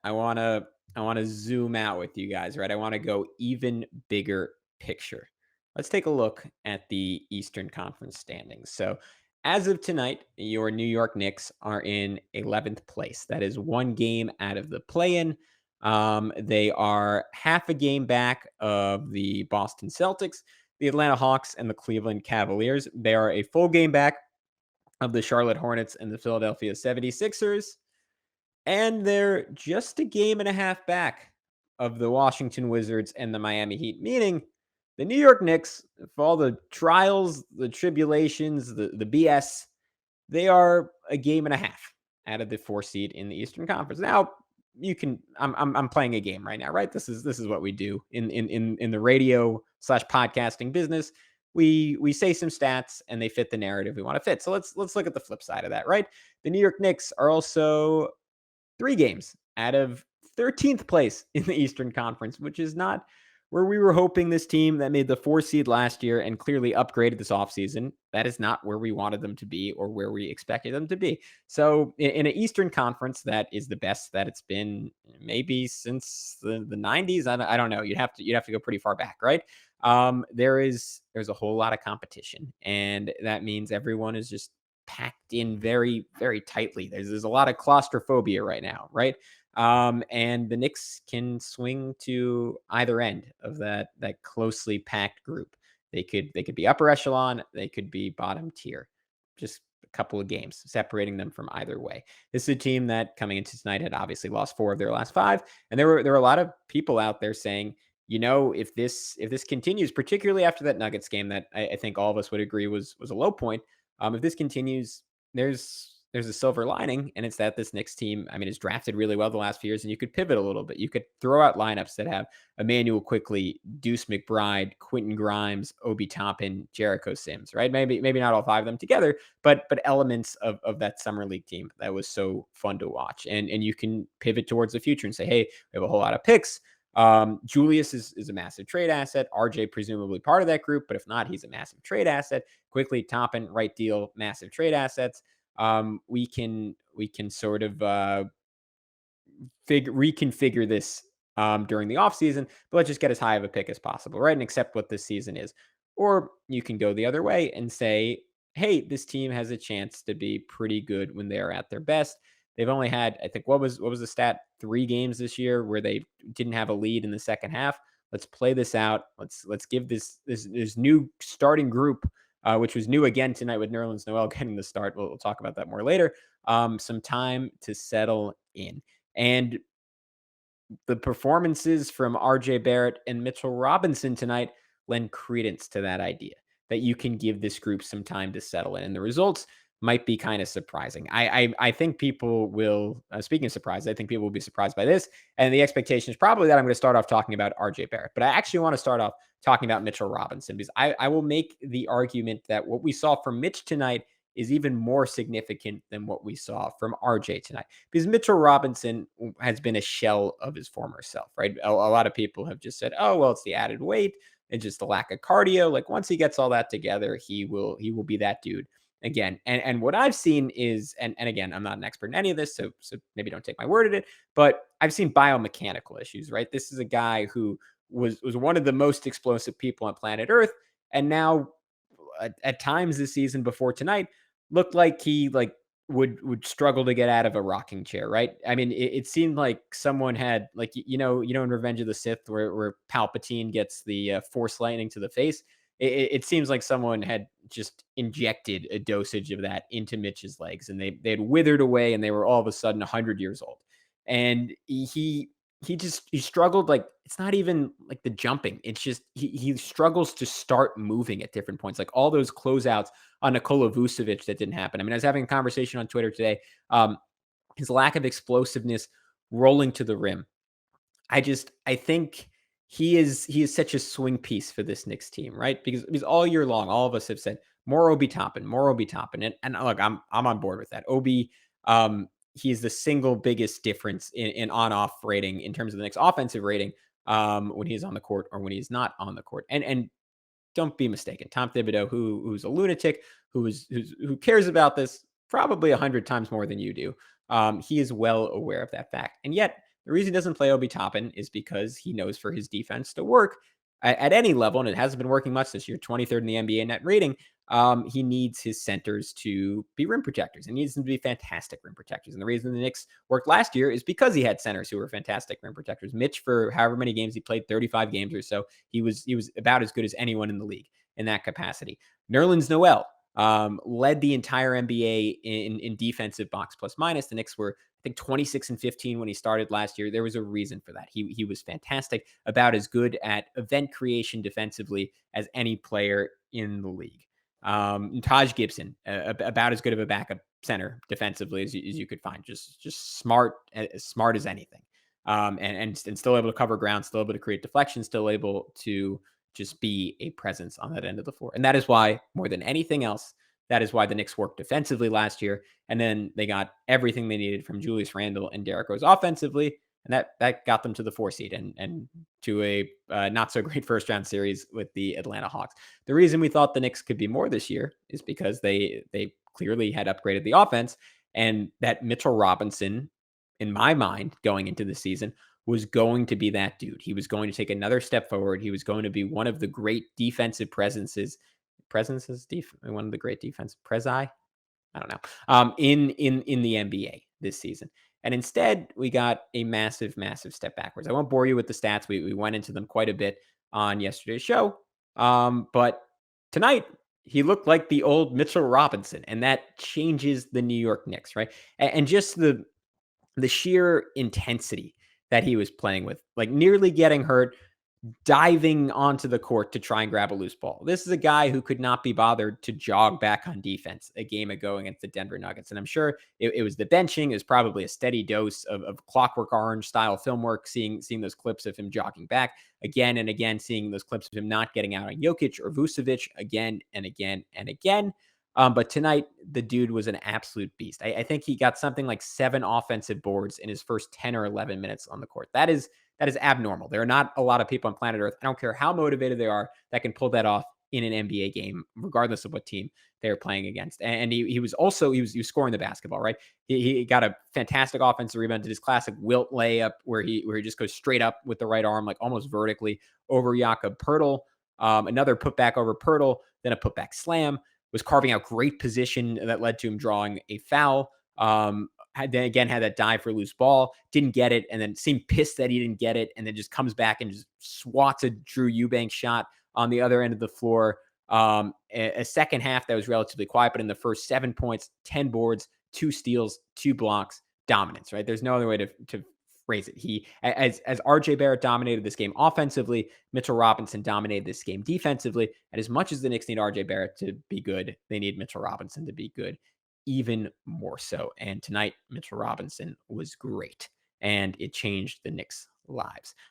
I want to zoom out with you guys, right? I want to go even bigger picture. Let's take a look at the Eastern Conference standings. So, as of tonight, your New York Knicks are in 11th place. That is one game out of the play-in. They are half a game back of the Boston Celtics, the Atlanta Hawks, and the Cleveland Cavaliers. They are a full game back of the Charlotte Hornets and the Philadelphia 76ers. And they're just a game and a half back of the Washington Wizards and the Miami Heat, meaning the New York Knicks, for all the trials, the tribulations, the BS, they are a game and a half out of the 4 seed in the Eastern Conference. Now, you can I'm playing a game right now, right? This is what we do in the radio slash podcasting business. We say some stats and they fit the narrative we want to fit. So let's look at the flip side of that, right? The New York Knicks are also 3 games out of 13th place in the Eastern Conference, which is not where we were hoping. This team that made the 4 seed last year and clearly upgraded this offseason, that is not where we wanted them to be or where we expected them to be. So in an Eastern Conference that is the best that it's been maybe since the 90s, I don't know. You'd have to go pretty far back, right? There's a whole lot of competition, and that means everyone is just packed in very, very tightly. There's a lot of claustrophobia right now, right? And the Knicks can swing to either end of that closely packed group. They could be upper echelon, they could be bottom tier. Just a couple of games separating them from either way. This is a team that coming into tonight had obviously lost 4 of their last 5, and there were a lot of people out there saying, if this continues, particularly after that Nuggets game that I think all of us would agree was a low point. If this continues, there's a silver lining, and it's that this Knicks team, I mean, is drafted really well the last few years, and you could pivot a little bit. You could throw out lineups that have Emmanuel Quickly, Deuce McBride, Quentin Grimes, Obi Toppin, Jericho Sims, right? Maybe not all 5 of them together, but elements of that summer league team that was so fun to watch. And you can pivot towards the future and say, hey, we have a whole lot of picks. Julius is a massive trade asset. RJ presumably part of that group, but if not, he's a massive trade asset. Quickly, Toppin, right deal, massive trade assets. We can sort of reconfigure this during the offseason, but let's just get as high of a pick as possible, right? And accept what this season is. Or you can go the other way and say, hey, this team has a chance to be pretty good when they are at their best. They've only had, I think, what was the stat? 3 games this year where they didn't have a lead in the second half. Let's play this out. Let's give this new starting group, which was new again tonight with Nerlens Noel getting the start. We'll talk about that more later. Some time to settle in. And the performances from RJ Barrett and Mitchell Robinson tonight lend credence to that idea that you can give this group some time to settle in. And the results might be kind of surprising. I think people will, speaking of surprise, I think people will be surprised by this. And the expectation is probably that I'm going to start off talking about RJ Barrett. But I actually want to start off talking about Mitchell Robinson because I will make the argument that what we saw from Mitch tonight is even more significant than what we saw from RJ tonight because Mitchell Robinson has been a shell of his former self, right? A lot of people have just said, "Oh, well, it's the added weight and just the lack of cardio." Like once he gets all that together, he will be that dude again. And what I've seen is, and again, I'm not an expert in any of this, so maybe don't take my word at it, but I've seen biomechanical issues, right? This is a guy who was one of the most explosive people on planet Earth, and now at times this season before tonight looked like he would struggle to get out of a rocking chair, right? I mean, it seemed like someone had like in Revenge of the Sith where Palpatine gets the Force lightning to the face. It seems like someone had just injected a dosage of that into Mitch's legs, and they had withered away, and they were all of a sudden 100 years old. And he struggled. Like it's not even like the jumping; it's just he struggles to start moving at different points. Like all those closeouts on Nikola Vucevic that didn't happen. I mean, I was having a conversation on Twitter today. His lack of explosiveness rolling to the rim. I think he is such a swing piece for this Knicks team, right? Because all year long, all of us have said more Obi Toppin, more Obi Toppin. And look, I'm on board with that. Obi, he is the single biggest difference in on-off rating in terms of the Knicks offensive rating when he's on the court or when he's not on the court. And don't be mistaken. Tom Thibodeau, who's a lunatic, who cares about this probably 100 times more than you do. He is well aware of that fact. And yet The reason he doesn't play Obi Toppin is because he knows for his defense to work at any level, and it hasn't been working much this year, 23rd in the NBA net rating. He needs his centers to be rim protectors and needs them to be fantastic rim protectors. And the reason the Knicks worked last year is because he had centers who were fantastic rim protectors. Mitch, for however many games he played, 35 games or so, he was about as good as anyone in the league in that capacity. Nerlens Noel led the entire NBA in defensive box plus minus. The Knicks were, I think, 26 and 15 when he started last year. There was a reason for that. He was fantastic, about as good at event creation defensively as any player in the league. Taj Gibson, about as good of a backup center defensively as you could find. Just smart, as smart as anything. And still able to cover ground, still able to create deflection, still able to just be a presence on that end of the floor. And that is why, more than anything else, that is why the Knicks worked defensively last year. And then they got everything they needed from Julius Randle and Derrick Rose offensively. And that got them to the 4 seed and to a not so great first round series with the Atlanta Hawks. The reason we thought the Knicks could be more this year is because they clearly had upgraded the offense, and that Mitchell Robinson, in my mind, going into the season, was going to be that dude. He was going to take another step forward. He was going to be one of the great defensive one of the great defensive prezi. I don't know. In the NBA this season. And instead, we got a massive, massive step backwards. I won't bore you with the stats. We went into them quite a bit on yesterday's show. But tonight, he looked like the old Mitchell Robinson, and that changes the New York Knicks, right? And just the sheer intensity that he was playing with, like nearly getting hurt, diving onto the court to try and grab a loose ball. This is a guy who could not be bothered to jog back on defense a game ago against the Denver Nuggets. And I'm sure it was the benching. It was probably a steady dose of Clockwork Orange style film work, seeing those clips of him jogging back again and again, seeing those clips of him not getting out on Jokic or Vucevic again and again and again. But tonight, the dude was an absolute beast. I think he got something like 7 offensive boards in his first 10 or 11 minutes on the court. That is abnormal. There are not a lot of people on planet Earth, I don't care how motivated they are, that can pull that off in an NBA game, regardless of what team they're playing against. And he was also, he was scoring the basketball, right? He got a fantastic offensive rebound to his classic Wilt layup where he just goes straight up with the right arm, like almost vertically over Jakob Poeltl. Another putback over Poeltl, then a putback slam, was carving out great position that led to him drawing a foul. Had that dive for a loose ball, didn't get it, and then seemed pissed that he didn't get it, and then just comes back and just swats a Drew Eubanks shot on the other end of the floor. A second half that was relatively quiet, but in the first 7 points, 10 boards, 2 steals, 2 blocks, dominance, right? There's no other way to phrase it. As RJ Barrett dominated this game offensively, Mitchell Robinson dominated this game defensively. And as much as the Knicks need RJ Barrett to be good, they need Mitchell Robinson to be good even more so. And tonight, Mitchell Robinson was great, and it changed the Knicks' lives.